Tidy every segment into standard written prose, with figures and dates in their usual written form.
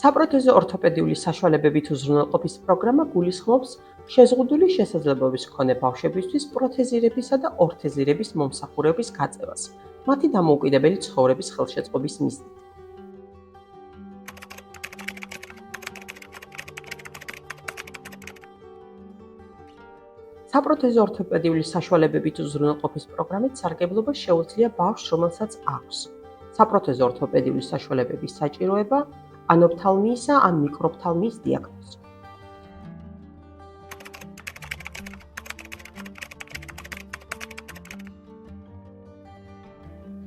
საპროთეზო ორთოპედიული საშუალებებით უზრუნველყოფის პროგრამა გულისხმობს შეზღუდული შესაძლებლობის მქონე ბავშვებისთვის პროთეზირებისა და ორთეზირების მომსახურების გაწევას, მათი დამოუკიდებელი ცხოვრების ხელშეწყობის მიზნით. საპროთეზო ორთოპედიული საშუალებებით უზრუნველყოფის პროგრამით სარგებლობა შეუძლია ბავშვს, რომელსაც აქვს საპროთეზო ორთოპედიული საშუალებების საჭიროება, ან ოფთალმიისა ან მიკროფთალმიის დიაგნოზი.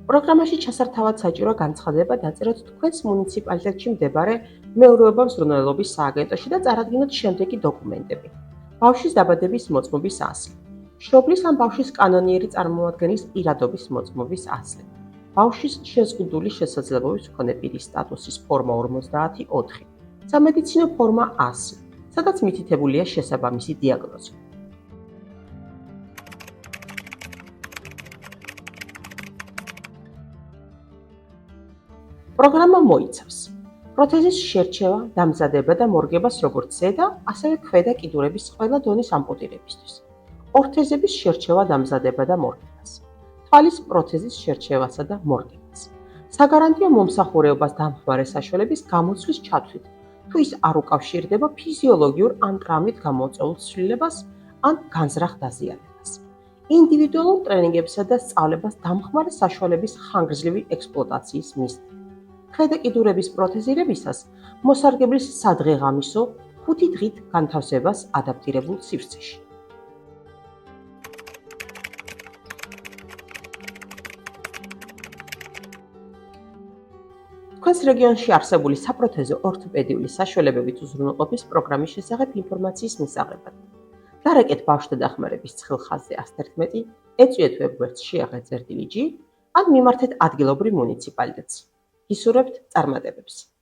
პროგრამაში ჩასართავად საჭიროა განცხადება დაწეროთ თქვენს მუნიციპალიტეტში მდებარე მეურვეობა მზრუნველობის სააგენტოში და წარადგინოთ შემდეგი დოკუმენტები. ბავშვის დაბადების მოწმობის ასლი, მშობლის ან ბავშვის კანონიერი წარმოადგენის პირადობის მოწმობის ასლი, ბავშვის შეზღუდული შესაძლებლობის მქონე პირის სტატუსის ფორმა 54, სამედიცინო ფორმა 100, სადაც მითითებულია შესაბამისი დიაგნოზი. პროგრამა მოიცავს პროთეზის შერჩევა, დამზადება და მორგებას როგორც ზედა, ასევე ქვედა კიდურების ყველა დონის ამპუტირებისთვის, ორთეზების შერჩევა, დამზადება და მორგებას, თვალის პროთეზის შერჩევასა და მორგებას, საგარანტიო მომსახურეობას დამხმარე საშუალების გამოცვლის ჩათვლით, თუ ის არ უკავშირდება ფიზიოლოგიურ ან ტრამვით გამოწვეულ ცვლილებას ან განზრახ დაზიანებას, ინდივიდუალურ ტრენინგებსა და სწავლებას დამხმარე საშუალების ხანგრძლივი ექსპლუატაციის მიზნით. ქვედა კიდურების პროთეზირებისას მოსარგებლის სადღეღამისო 5 დღით განთავსებას ადაპტირებულ სივრცეში. თქვენს რეგიონში არსებული საპროთეზო ორთოპედიული საშუალებებით უზრუნველყოფის პროგრამის შესახებ ინფორმაციის მისაღებად. დარეკეთ ბავშვთა დახმარების ცხელ ხაზზე 111, ეწვიეთ ვებგვერდს შეაღეთ წერტილი G, ან მიმართეთ ადგილობრივ მუნიციპალიტეტს. გისურვებთ წარმატებებს!